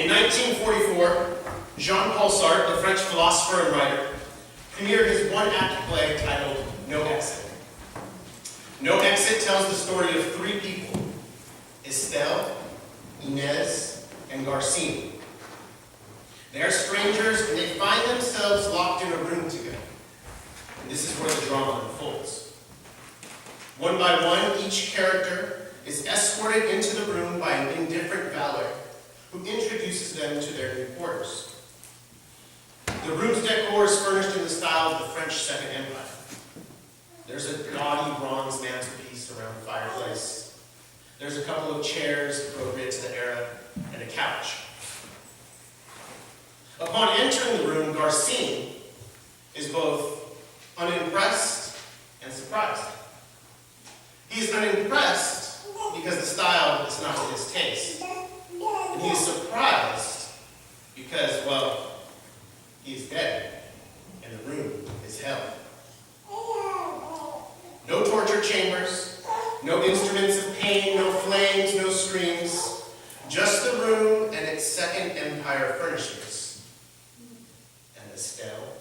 In 1944, Jean-Paul Sartre, the French philosopher and writer, premiered his one-act play titled No Exit. No Exit tells the story of three people, Estelle, Inez, and Garcine. They are strangers and they find themselves locked in a room together. And this is where the drama unfolds. One by one, each character is escorted into the room by an indifferent valet who introduces them to their new quarters. The room's decor is furnished in the style of the French Second Empire. There's a gaudy bronze mantelpiece around the fireplace. There's a couple of chairs appropriate to the era, and a couch. Upon entering the room, Garcine is both unimpressed and surprised. He is unimpressed because the style is not to his taste. And he is surprised because, well, he's dead, and the room is hell. No torture chambers, no instruments of pain, no flames, no screams, just the room and its Second Empire furnishings. And Estelle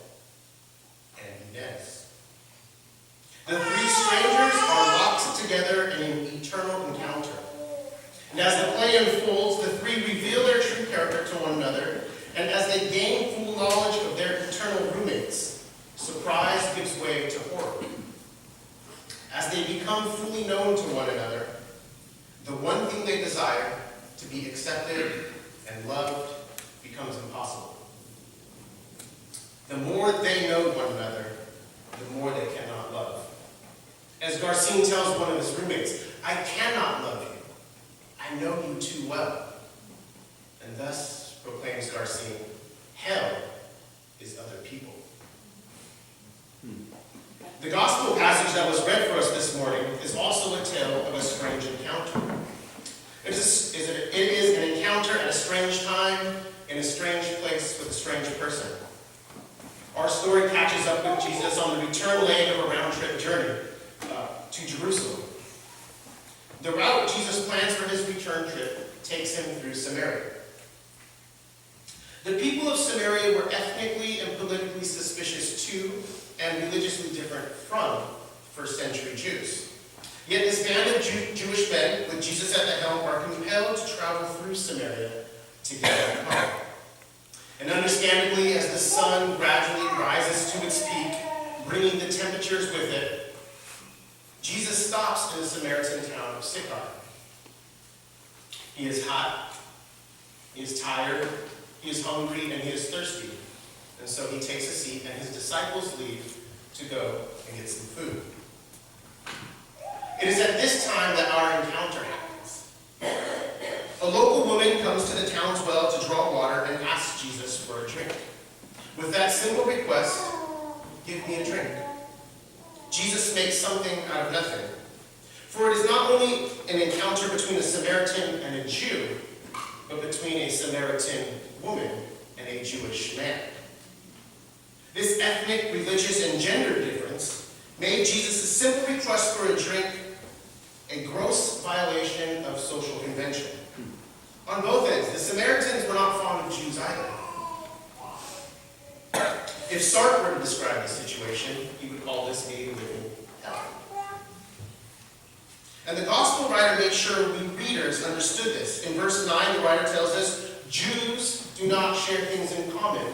and Inez. The three strangers are locked together in an eternal encounter. And as the play unfolds, the three reveal their true character to one another, and as they gain full knowledge of their eternal roommates, surprise gives way to horror. As they become fully known to one another, the one thing they desire, to be accepted and loved, becomes impossible. The more they know one another, the more they cannot love. As Garcine tells one of his roommates, I cannot love you. I know you too well. And thus, proclaims Garcine, hell is other people. The gospel passage that was read for us this morning is also a tale of a strange encounter. It is an encounter at a strange time, in a strange place, with a strange person. Our story catches up with Jesus on the return leg of a round-trip journey to Jerusalem. The route Jesus plans for his return trip takes him through Samaria. The people of Samaria were ethnically and politically suspicious to and religiously different from first-century Jews. Yet this band of Jewish men, with Jesus at the helm, are compelled to travel through Samaria to get back home. And understandably, as the sun gradually rises to its peak, bringing the temperatures with it, Jesus stops in the Samaritan town of Sychar. He is hot, he is tired, he is hungry, and he is thirsty. And so he takes a seat, and his disciples leave to go and get some food. It is at this time that our encounter happens. A local woman comes to the town's well to draw water and asks Jesus for a drink. With that simple request, give me a drink. Jesus makes something out of nothing. For it is not only an encounter between a Samaritan and a Jew, but between a Samaritan woman and a Jewish man. This ethnic, religious, and gender difference made Jesus' simple request for a drink a gross violation of social convention. On both ends, the Samaritans were not fond of Jews either. If Sartre were to describe the situation, he would call this a living hell. And the gospel writer made sure we readers understood this. In verse 9, the writer tells us, Jews do not share things in common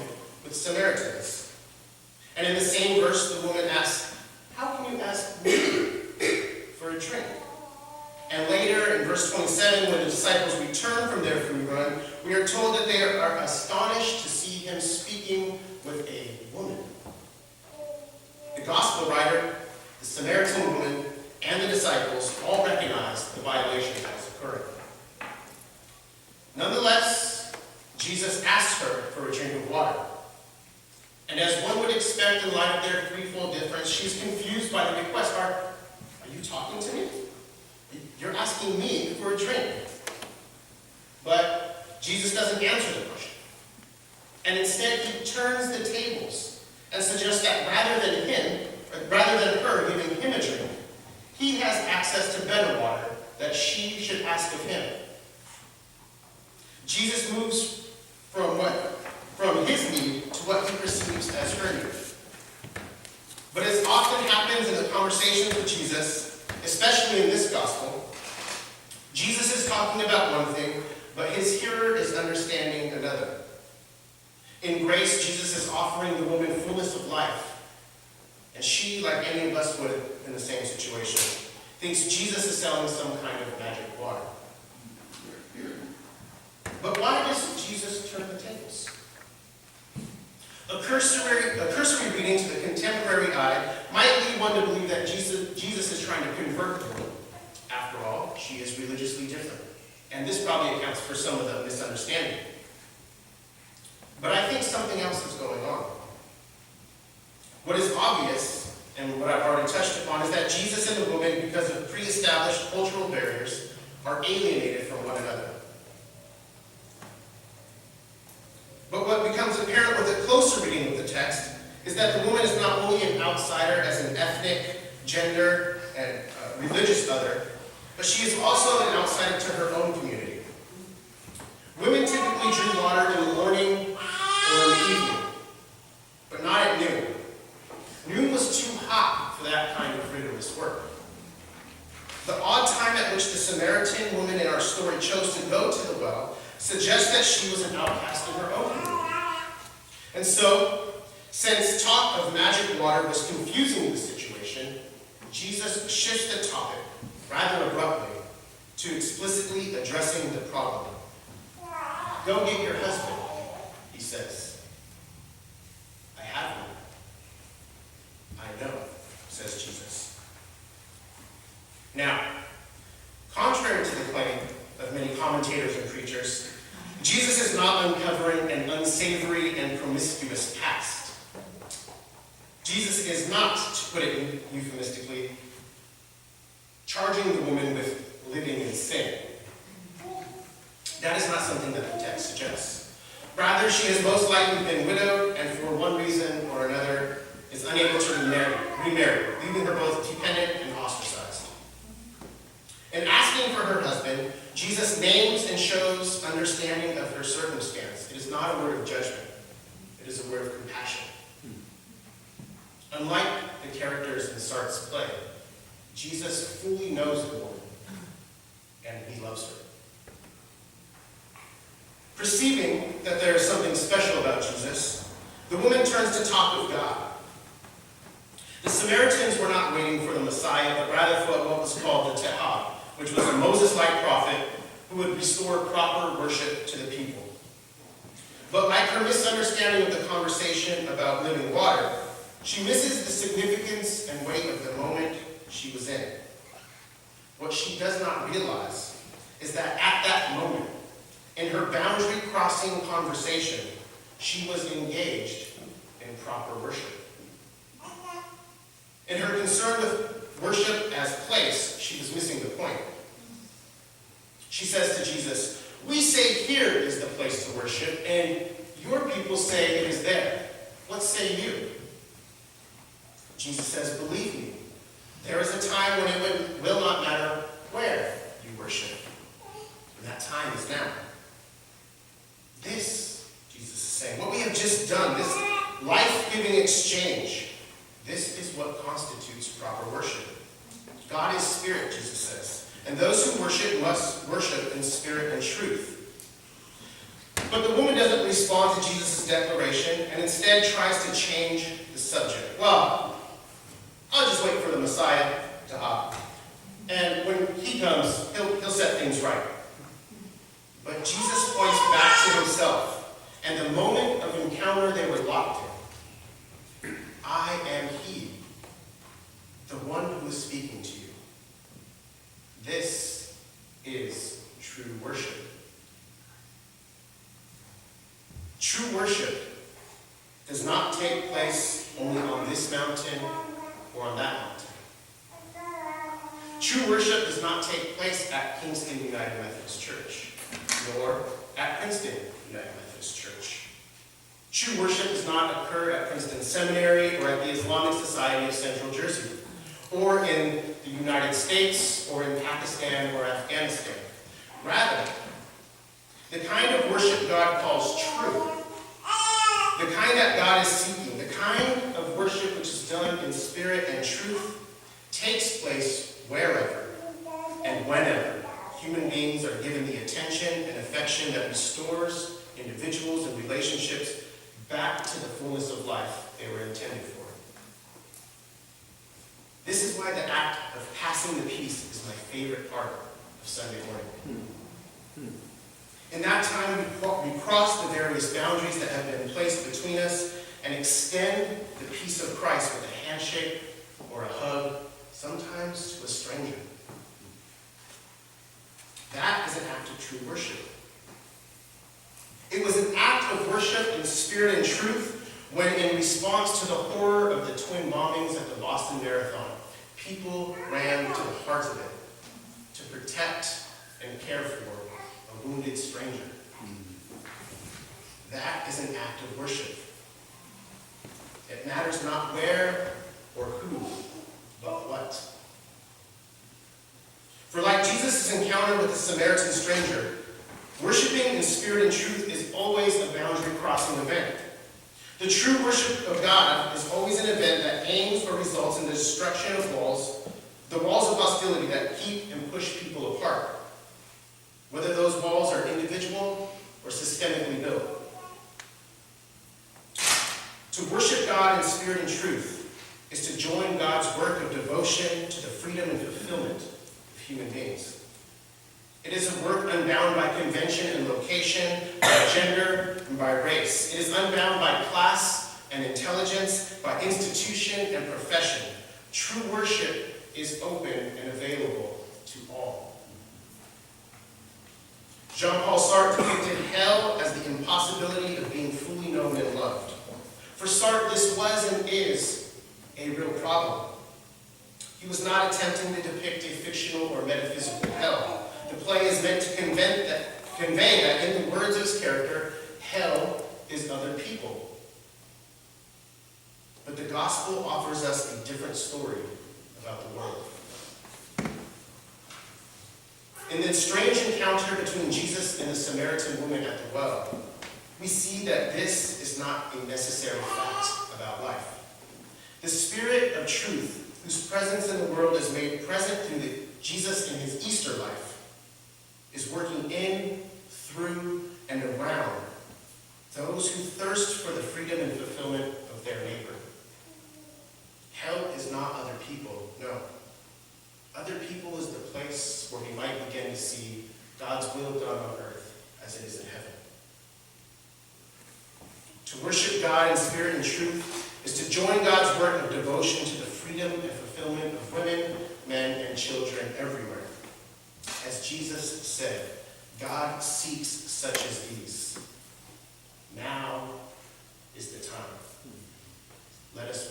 with Samaritans. And in the same verse, the woman asks, how can you ask me for a drink? And later, in verse 27, when the disciples return from their food run, we are told that they are astonished to see him speaking with a woman. The gospel writer, the Samaritan woman, and the disciples all recognize the violation that is occurring. Nonetheless, Jesus asks her for a drink of water. And as one would expect in light of their threefold difference, she's confused by the request. Are you talking to me? You're asking me for a drink. But Jesus doesn't answer the question. And instead, he turns the tables and suggests that rather than her giving him a drink, he has access to better water that she should ask of him. Jesus moves from his need to what he perceives as her need. But as often happens in the conversations with Jesus, especially in this gospel, Jesus is talking about one thing, but his hearer is understanding another. In grace, Jesus is offering the woman fullness of life. And she, like any of us would in the same situation, thinks Jesus is selling some kind of magic water. But why does Jesus turn the tables? A cursory reading to the contemporary eye might lead one to believe that Jesus is trying to convert the woman. After all, she is religiously different. And this probably accounts for some of the misunderstanding. But I think something else is going on. What is obvious, and what I've already touched upon, is that Jesus and the woman, because of pre-established cultural barriers, are alienated from one another. But what becomes apparent with a closer reading of the text is that the woman is not only an outsider as an ethnic, gender, and religious other, but she is also an outsider to her own community. Women typically drew water in the morning or in the evening, but not at noon. Noon was too hot for that kind of rigorous work. The odd time at which the Samaritan woman in our story chose to go to the well suggests that she was an outcast in her own community. And so, since talk of magic water was confusing the situation, Jesus shifts the topic, rather abruptly, to explicitly addressing the problem. Go get your husband, he says. I have one. I know, says Jesus. Now, contrary to the claim of many commentators and preachers, Jesus is not uncovering an unsavory and promiscuous past. Jesus is not, to put it euphemistically, charging the woman with living in sin. That is not something that the text suggests. Rather, she has most likely been widowed and for one reason or another is unable to remarry, leaving her both dependent and ostracized. In asking for her husband, Jesus names and shows understanding of her circumstance. It is not a word of judgment. It is a word of compassion. Unlike the characters in Sartre's play, Jesus fully knows the woman, and he loves her. Perceiving that there is something special about Jesus, the woman turns to talk of God. The Samaritans were not waiting for the Messiah, but rather for what was called the Tehah, which was a Moses-like prophet who would restore proper worship to the people. But like her misunderstanding of the conversation about living water, she misses the significance and weight of the moment she was in. What she does not realize is that at that moment, in her boundary-crossing conversation, she was engaged in proper worship. In her concern with worship as place, she was missing the point. She says to Jesus, "We say here is the place to worship, and your people say it is there. What say you?" Jesus says, "Believe me, there is a time when it will not matter where you worship. And that time is now." This, Jesus is saying, what we have just done, this life-giving exchange, this is what constitutes proper worship. God is spirit, Jesus says, and those who worship must worship in spirit and truth. But the woman doesn't respond to Jesus' declaration and instead tries to change the subject. Well, I'll just wait for the Messiah to hop. And when he comes, he'll set things right. But Jesus points back to himself, and the moment of encounter they were locked in. I am he, the one who is speaking to you. This is true worship. True worship does not take place only on this mountain or on that mountain. True worship does not take place at Kingston United Methodist Church, nor at Princeton United Methodist Church. True worship does not occur at Princeton Seminary or at the Islamic Society of Central Jersey, or in the United States, or in Pakistan or Afghanistan. Rather, The kind of worship God calls true, the kind that God is seeking, the kind of worship which is done in spirit and truth, takes place wherever and whenever human beings are given the attention and affection that restores individuals and relationships back to the fullness of life they were intended for. This is why the act of passing the peace is my favorite part of Sunday morning. In that time, we cross the various boundaries that have been placed between us and extend the peace of Christ with a handshake or a hug, sometimes to a stranger. That is an act of true worship. It was an act of worship in spirit and truth when, in response to the horror of the twin bombings at the Boston Marathon, people ran to the heart of it to protect and care for a wounded stranger. That is an act of worship. It matters not where or who, but what. For like Jesus' encounter with the Samaritan stranger, worshiping in spirit and truth is always a boundary-crossing event. The true worship of God is always an event that aims or results in the destruction of walls, the walls of hostility that keep and push people apart, whether those walls are individual or systemically built. To worship God in spirit and truth is to join God's work of devotion to the freedom and fulfillment of human beings. It is a work unbound by convention and location, by gender and by race. It is unbound by class and intelligence, by institution and profession. True worship is open and available to all. Jean-Paul Sartre depicted hell as the impossibility of being fully known and loved. For Sartre, this was and is a real problem. He was not attempting to depict a fictional or metaphysical hell. The play is meant to convey that, in the words of his character, hell is other people. But the gospel offers us a different story about the world. In the strange encounter between Jesus and the Samaritan woman at the well, we see that this is not a necessary fact about life. The Spirit of truth, whose presence in the world is made present through Jesus in his Easter life, is working in, through, and around those who thirst for the freedom and fulfillment of their neighbor. Hell is not other people, no. Other people is the place where we might begin to see God's will done on earth as it is in heaven. To worship God in spirit and truth is to join God's work of devotion to the freedom and fulfillment of women, men, and children everywhere. As Jesus said, God seeks such as these. Now is the time. Let us